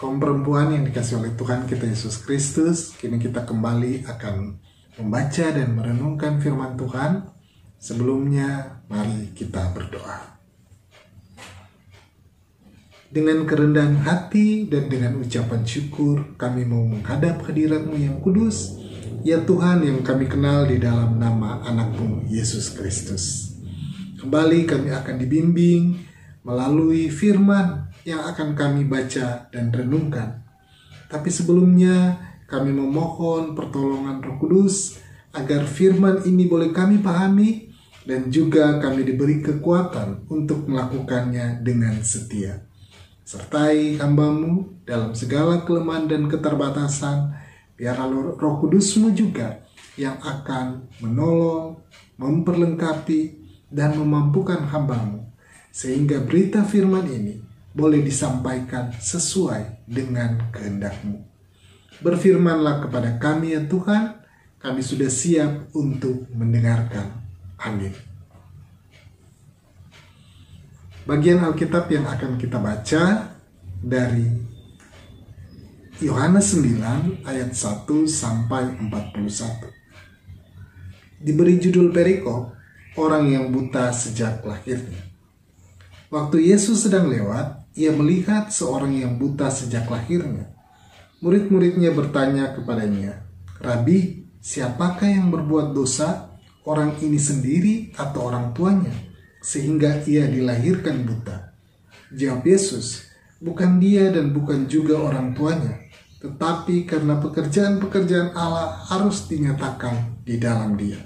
Kaum perempuan yang dikasih oleh Tuhan kita Yesus Kristus, kini kita kembali akan membaca dan merenungkan firman Tuhan. Sebelumnya, mari kita berdoa. Dengan kerendahan hati dan dengan ucapan syukur, kami mau menghadap hadirat-Mu yang kudus, ya Tuhan yang kami kenal di dalam nama anak-Mu Yesus Kristus. Kembali kami akan dibimbing melalui firman yang akan kami baca dan renungkan. Tapi sebelumnya kami memohon pertolongan Roh Kudus agar firman ini boleh kami pahami dan juga kami diberi kekuatan untuk melakukannya dengan setia. Sertai hamba-Mu dalam segala kelemahan dan keterbatasan, biarlah Roh Kudus-Mu juga yang akan menolong, memperlengkapi, dan memampukan hamba-Mu, sehingga berita firman ini boleh disampaikan sesuai dengan kehendak-Mu. Berfirmanlah kepada kami ya Tuhan, kami sudah siap untuk mendengarkan. Amin. Bagian Alkitab yang akan kita baca dari Yohanes 9 ayat 1 sampai 41. Diberi judul perikop, orang yang buta sejak lahirnya. Waktu Yesus sedang lewat, ia melihat seorang yang buta sejak lahirnya. Murid-muridnya bertanya kepadanya, "Rabi, siapakah yang berbuat dosa, orang ini sendiri atau orang tuanya, sehingga ia dilahirkan buta?" Jawab Yesus, "Bukan dia dan bukan juga orang tuanya, tetapi karena pekerjaan-pekerjaan Allah harus dinyatakan di dalam dia.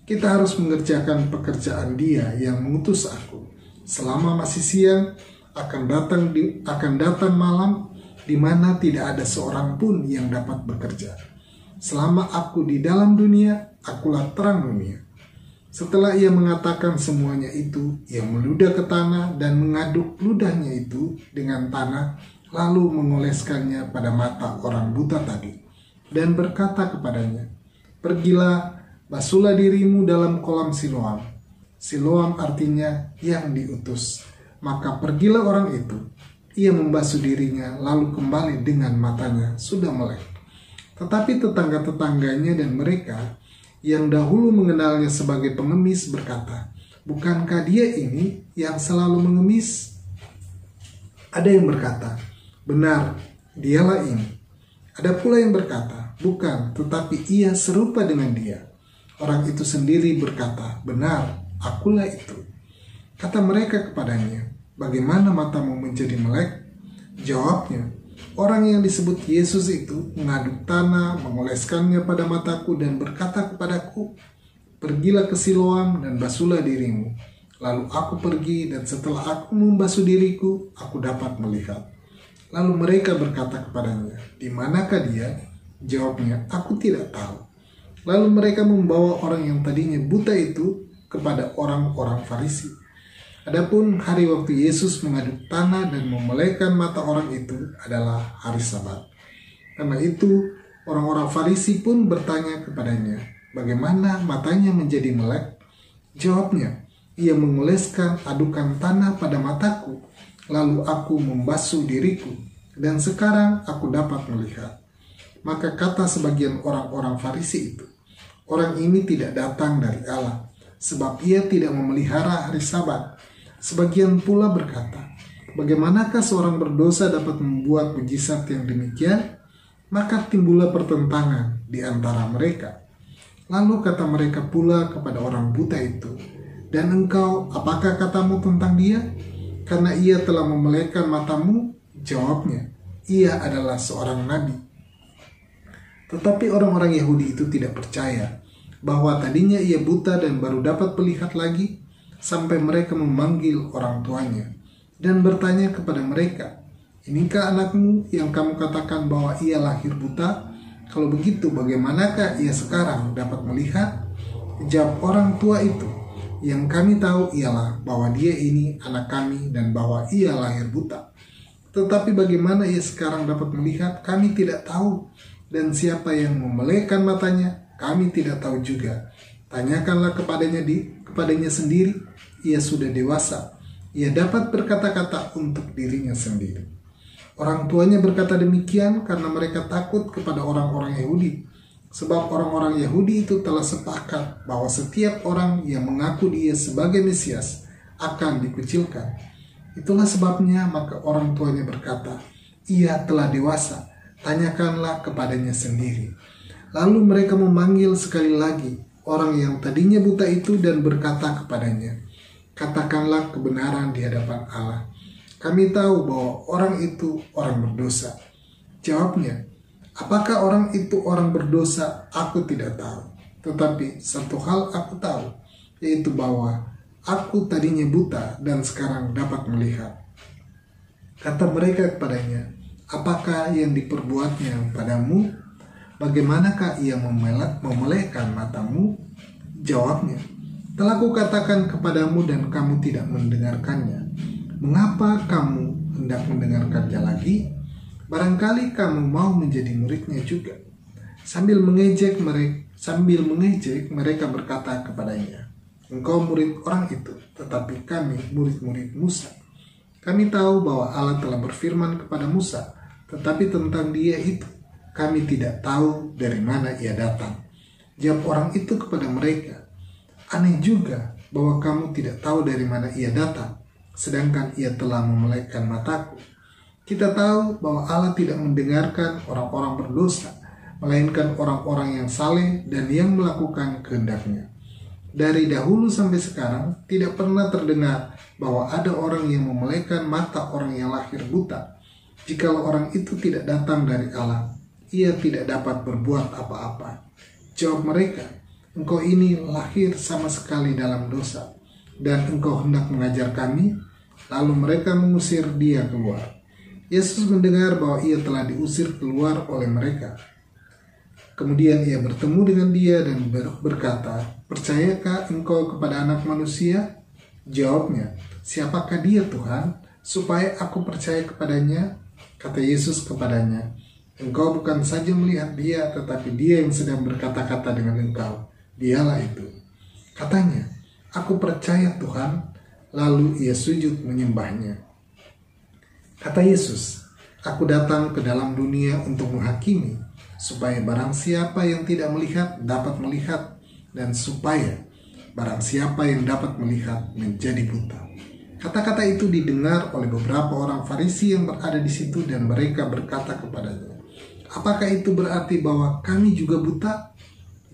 Kita harus mengerjakan pekerjaan Dia yang mengutus aku. Selama masih siang, akan datang malam di mana tidak ada seorang pun yang dapat bekerja. Selama aku di dalam dunia, akulah terang dunia." Setelah ia mengatakan semuanya itu, ia meludah ke tanah dan mengaduk ludahnya itu dengan tanah, lalu mengoleskannya pada mata orang buta tadi, dan berkata kepadanya, "Pergilah, basuhlah dirimu dalam kolam Siloam." Siloam artinya yang diutus. Maka pergilah orang itu, ia membasuh dirinya, lalu kembali dengan matanya sudah melek. Tetapi tetangga-tetangganya dan mereka yang dahulu mengenalnya sebagai pengemis berkata, "Bukankah dia ini yang selalu mengemis?" Ada yang berkata, "Benar, dialah ini." Ada pula yang berkata, "Bukan, tetapi ia serupa dengan dia." Orang itu sendiri berkata, "Benar, akulah itu." Kata mereka kepadanya, "Bagaimana matamu menjadi melek?" Jawabnya, "Orang yang disebut Yesus itu mengaduk tanah, mengoleskannya pada mataku dan berkata kepadaku, 'Pergilah ke Siloam dan basuhlah dirimu.' Lalu aku pergi dan setelah aku membasuh diriku, aku dapat melihat." Lalu mereka berkata kepadanya, "Di manakah dia?" Jawabnya, "Aku tidak tahu." Lalu mereka membawa orang yang tadinya buta itu kepada orang-orang Farisi. Adapun hari waktu Yesus mengaduk tanah dan memelekkan mata orang itu adalah hari Sabat. Karena itu, orang-orang Farisi pun bertanya kepadanya, "Bagaimana matanya menjadi melek?" Jawabnya, "Ia mengoleskan adukan tanah pada mataku, lalu aku membasuh diriku, dan sekarang aku dapat melihat." Maka kata sebagian orang-orang Farisi itu, "Orang ini tidak datang dari Allah, sebab ia tidak memelihara hari Sabat." Sebagian pula berkata, "Bagaimanakah seorang berdosa dapat membuat mujizat yang demikian?" Maka timbullah pertentangan di antara mereka. Lalu kata mereka pula kepada orang buta itu, "Dan engkau, apakah katamu tentang dia? Karena ia telah memelekkan matamu?" Jawabnya, "Ia adalah seorang nabi." Tetapi orang-orang Yahudi itu tidak percaya bahwa tadinya ia buta dan baru dapat melihat lagi, sampai mereka memanggil orang tuanya dan bertanya kepada mereka, "Inikah anakmu yang kamu katakan bahwa ia lahir buta? Kalau begitu, bagaimanakah ia sekarang dapat melihat?" Jawab orang tua itu, "Yang kami tahu ialah bahwa dia ini anak kami dan bahwa ia lahir buta. Tetapi bagaimana ia sekarang dapat melihat, kami tidak tahu. Dan siapa yang memelekkan matanya, kami tidak tahu juga. Tanyakanlah kepadanya sendiri, ia sudah dewasa. Ia dapat berkata-kata untuk dirinya sendiri." Orang tuanya berkata demikian karena mereka takut kepada orang-orang Yahudi. Sebab orang-orang Yahudi itu telah sepakat bahwa setiap orang yang mengaku dia sebagai Mesias akan dikucilkan. Itulah sebabnya maka orang tuanya berkata, "Ia telah dewasa, tanyakanlah kepadanya sendiri." Lalu mereka memanggil sekali lagi orang yang tadinya buta itu dan berkata kepadanya, "Katakanlah kebenaran di hadapan Allah. Kami tahu bahwa orang itu orang berdosa." Jawabnya, "Apakah orang itu orang berdosa? Aku tidak tahu. Tetapi satu hal aku tahu, yaitu bahwa aku tadinya buta dan sekarang dapat melihat." Kata mereka kepadanya, "Apakah yang diperbuatnya padamu? Bagaimanakah ia memelekkan matamu?" Jawabnya, "Telah kukatakan kepadamu dan kamu tidak mendengarkannya. Mengapa kamu hendak mendengarkannya lagi? Barangkali kamu mau menjadi muridnya juga." Sambil mengejek mereka berkata kepadanya, "Engkau murid orang itu, tetapi kami murid-murid Musa. Kami tahu bahwa Allah telah berfirman kepada Musa, tetapi tentang dia itu kami tidak tahu dari mana ia datang." Jawab orang itu kepada mereka, "Aneh juga bahwa kamu tidak tahu dari mana ia datang, sedangkan ia telah memelekkan mataku. Kita tahu bahwa Allah tidak mendengarkan orang-orang berdosa, melainkan orang-orang yang saleh dan yang melakukan kehendak-Nya. Dari dahulu sampai sekarang tidak pernah terdengar bahwa ada orang yang memelekkan mata orang yang lahir buta. Jikalau orang itu tidak datang dari Allah, ia tidak dapat berbuat apa-apa." Jawab mereka, "Engkau ini lahir sama sekali dalam dosa, dan engkau hendak mengajar kami?" Lalu mereka mengusir dia keluar. Yesus mendengar bahwa ia telah diusir keluar oleh mereka. Kemudian ia bertemu dengan dia dan berkata, "Percayakah engkau kepada Anak Manusia?" Jawabnya, "Siapakah dia, Tuhan, supaya aku percaya kepadanya?" Kata Yesus kepadanya, "Engkau bukan saja melihat dia, tetapi dia yang sedang berkata-kata dengan engkau. Dialah itu." Katanya, "Aku percaya, Tuhan." Lalu ia sujud menyembahnya. Kata Yesus, "Aku datang ke dalam dunia untuk menghakimi, supaya barang siapa yang tidak melihat dapat melihat, dan supaya barang siapa yang dapat melihat menjadi buta." Kata-kata itu didengar oleh beberapa orang Farisi yang berada di situ, dan mereka berkata kepadanya, "Apakah itu berarti bahwa kami juga buta?"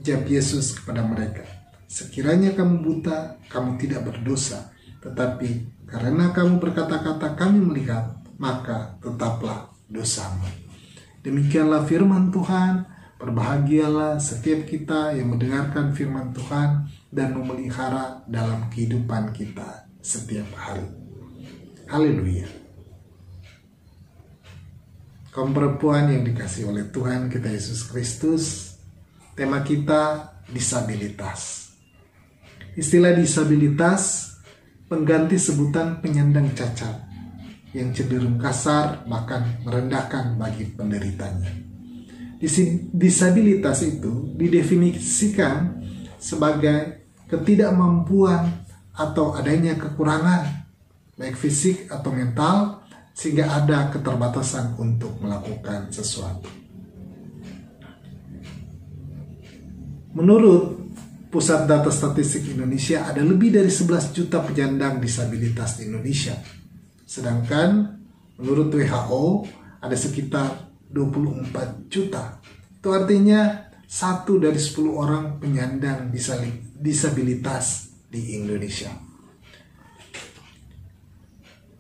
Jawab Yesus kepada mereka, "Sekiranya kamu buta, kamu tidak berdosa. Tetapi karena kamu berkata-kata kami melihat, maka tetaplah dosamu." Demikianlah firman Tuhan. Berbahagialah setiap kita yang mendengarkan firman Tuhan dan memelihara dalam kehidupan kita setiap hari. Haleluya. Kaum perempuan yang dikasihi oleh Tuhan kita Yesus Kristus, tema kita disabilitas. Istilah disabilitas pengganti sebutan penyandang cacat yang cenderung kasar bahkan merendahkan bagi penderitanya. Disabilitas itu didefinisikan sebagai ketidakmampuan atau adanya kekurangan baik fisik atau mental sehingga ada keterbatasan untuk melakukan sesuatu. Menurut Pusat Data Statistik Indonesia, ada lebih dari 11 juta penyandang disabilitas di Indonesia. Sedangkan menurut WHO ada sekitar 24 juta. Itu artinya 1 dari 10 orang penyandang disabilitas di Indonesia.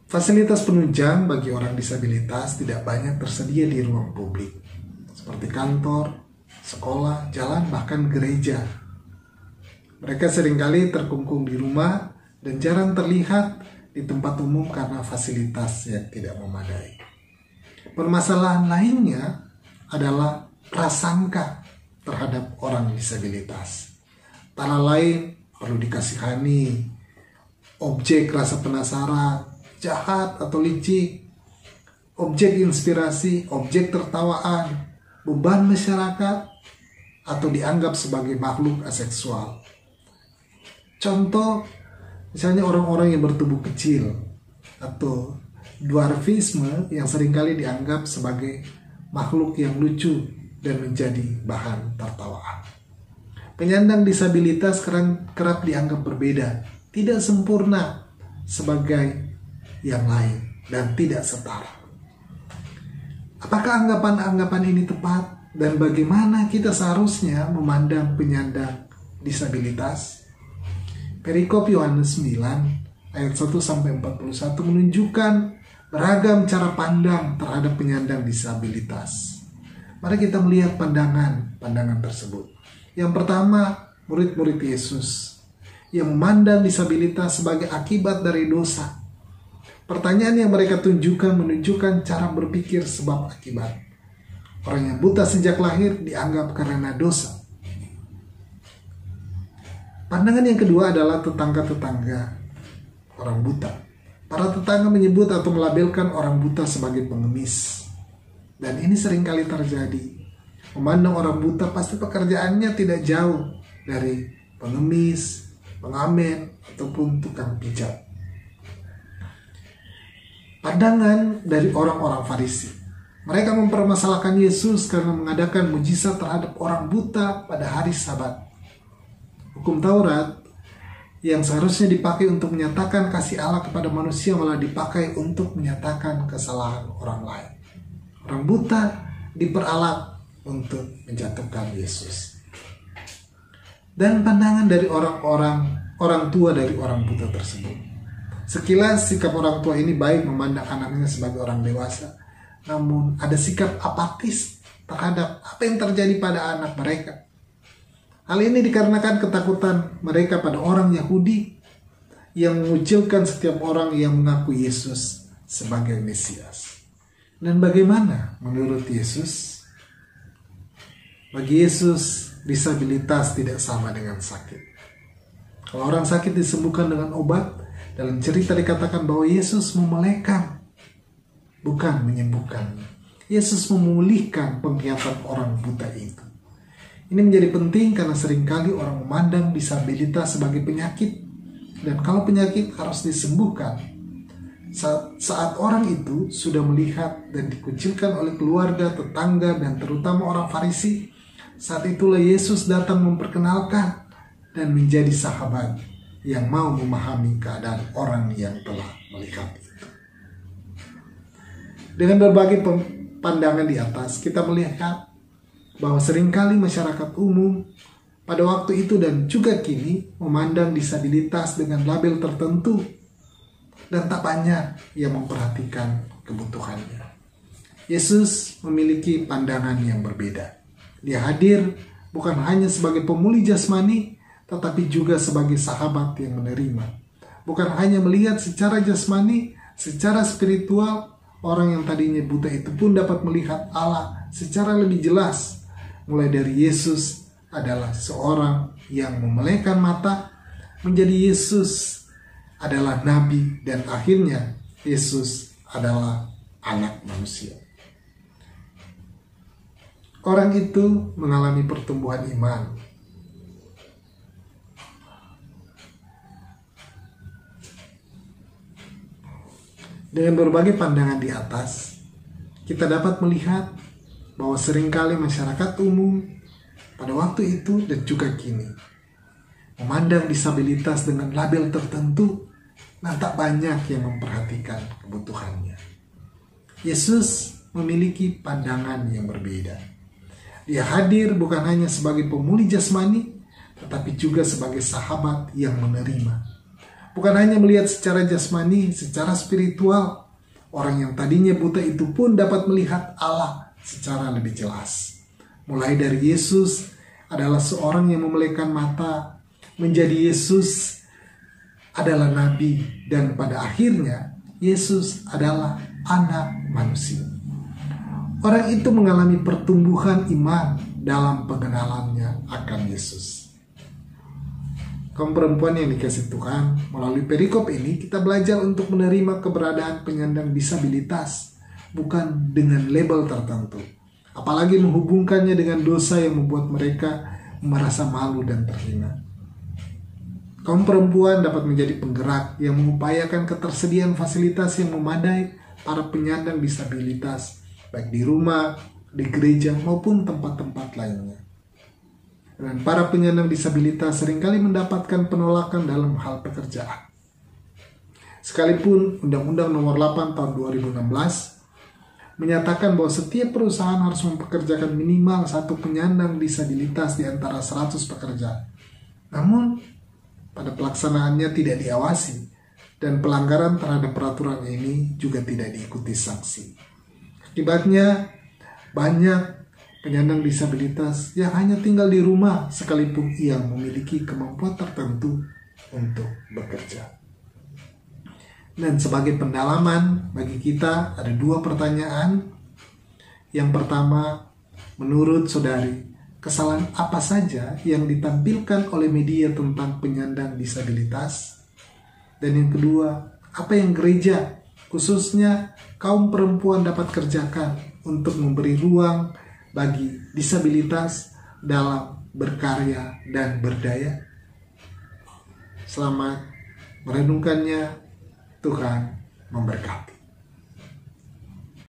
Fasilitas penunjang bagi orang disabilitas tidak banyak tersedia di ruang publik, seperti kantor, sekolah, jalan, bahkan gereja. Mereka seringkali terkungkung di rumah dan jarang terlihat di tempat umum karena fasilitas yang tidak memadai. Permasalahan lainnya adalah prasangka terhadap orang disabilitas. Antara lain perlu dikasihani, objek rasa penasaran, jahat atau licik, objek inspirasi, objek tertawaan, beban masyarakat, atau dianggap sebagai makhluk aseksual. Contoh, misalnya orang-orang yang bertubuh kecil atau dwarfisme yang seringkali dianggap sebagai makhluk yang lucu dan menjadi bahan tertawaan. Penyandang disabilitas kerap dianggap berbeda, tidak sempurna sebagai yang lain, dan tidak setara. Apakah anggapan-anggapan ini tepat? Dan bagaimana kita seharusnya memandang penyandang disabilitas? Perikop Yohanes 9 ayat 1-41 menunjukkan beragam cara pandang terhadap penyandang disabilitas. Mari kita melihat pandangan tersebut. Yang pertama, murid-murid Yesus yang memandang disabilitas sebagai akibat dari dosa. Pertanyaan yang mereka tunjukkan menunjukkan cara berpikir sebab akibat. Orang yang buta sejak lahir dianggap karena dosa. Pandangan yang kedua adalah tetangga-tetangga orang buta. Para tetangga menyebut atau melabelkan orang buta sebagai pengemis. Dan ini seringkali terjadi. Memandang orang buta pasti pekerjaannya tidak jauh dari pengemis, pengamen, ataupun tukang pijat. Pandangan dari orang-orang Farisi. Mereka mempermasalahkan Yesus karena mengadakan mujizat terhadap orang buta pada hari Sabat. Hukum Taurat yang seharusnya dipakai untuk menyatakan kasih Allah kepada manusia malah dipakai untuk menyatakan kesalahan orang lain. Orang buta diperalat untuk menjatuhkan Yesus. Dan pandangan dari orang tua dari orang buta tersebut. Sekilas sikap orang tua ini baik memandang anaknya sebagai orang dewasa. Namun ada sikap apatis terhadap apa yang terjadi pada anak mereka. Hal ini dikarenakan ketakutan mereka pada orang Yahudi yang mengucilkan setiap orang yang mengaku Yesus sebagai Mesias. Dan bagaimana menurut Yesus? Bagi Yesus, disabilitas tidak sama dengan sakit. Kalau orang sakit disembuhkan dengan obat, dalam cerita dikatakan bahwa Yesus memelekan, bukan menyembuhkan. Yesus memulihkan penglihatan orang buta itu. Ini menjadi penting karena seringkali orang memandang disabilitas sebagai penyakit. Dan kalau penyakit harus disembuhkan. Saat orang itu sudah melihat dan dikucilkan oleh keluarga, tetangga, dan terutama orang Farisi, saat itulah Yesus datang memperkenalkan dan menjadi sahabat yang mau memahami keadaan orang yang telah melihat itu. Dengan berbagai pandangan di atas, kita melihat bahwa seringkali masyarakat umum pada waktu itu dan juga kini memandang disabilitas dengan label tertentu dan tak banyak yang memperhatikan kebutuhannya. Yesus memiliki pandangan yang berbeda. Dia hadir bukan hanya sebagai pemulih jasmani, tetapi juga sebagai sahabat yang menerima. Bukan hanya melihat secara jasmani, secara spiritual. Orang yang tadinya buta itu pun dapat melihat Allah secara lebih jelas. Mulai dari Yesus adalah seorang yang memelekan mata, menjadi Yesus adalah nabi, dan akhirnya Yesus adalah anak manusia. Orang itu mengalami pertumbuhan iman. Dengan berbagai pandangan di atas, kita dapat melihat bahwa seringkali masyarakat umum pada waktu itu dan juga kini memandang disabilitas dengan label tertentu dan tak banyak yang memperhatikan kebutuhannya. Yesus memiliki pandangan yang berbeda. Dia hadir bukan hanya sebagai pemulih jasmani, tetapi juga sebagai sahabat yang menerima. Bukan hanya melihat secara jasmani, secara spiritual, orang yang tadinya buta itu pun dapat melihat Allah secara lebih jelas. Mulai dari Yesus adalah seorang yang memelekan mata, menjadi Yesus adalah nabi, dan pada akhirnya Yesus adalah anak manusia. Orang itu mengalami pertumbuhan iman dalam pengenalannya akan Yesus. Kaum perempuan yang dikasihi Tuhan, melalui perikop ini kita belajar untuk menerima keberadaan penyandang disabilitas, bukan dengan label tertentu, apalagi menghubungkannya dengan dosa yang membuat mereka merasa malu dan terhina. Kaum perempuan dapat menjadi penggerak yang mengupayakan ketersediaan fasilitas yang memadai para penyandang disabilitas, baik di rumah, di gereja, maupun tempat-tempat lainnya. Dan para penyandang disabilitas seringkali mendapatkan penolakan dalam hal pekerjaan. Sekalipun Undang-Undang Nomor 8 Tahun 2016 menyatakan bahwa setiap perusahaan harus mempekerjakan minimal satu penyandang disabilitas di antara 100 pekerja. Namun, pada pelaksanaannya tidak diawasi, dan pelanggaran terhadap peraturan ini juga tidak diikuti sanksi. Akibatnya, banyak penyandang disabilitas yang hanya tinggal di rumah sekalipun ia memiliki kemampuan tertentu untuk bekerja. Dan sebagai pendalaman bagi kita ada dua pertanyaan. Yang pertama, menurut saudari, kesalahan apa saja yang ditampilkan oleh media tentang penyandang disabilitas? Dan yang kedua, apa yang gereja, khususnya kaum perempuan dapat kerjakan untuk memberi ruang bagi disabilitas dalam berkarya dan berdaya? Selamat merenungkannya. Tuhan memberkati.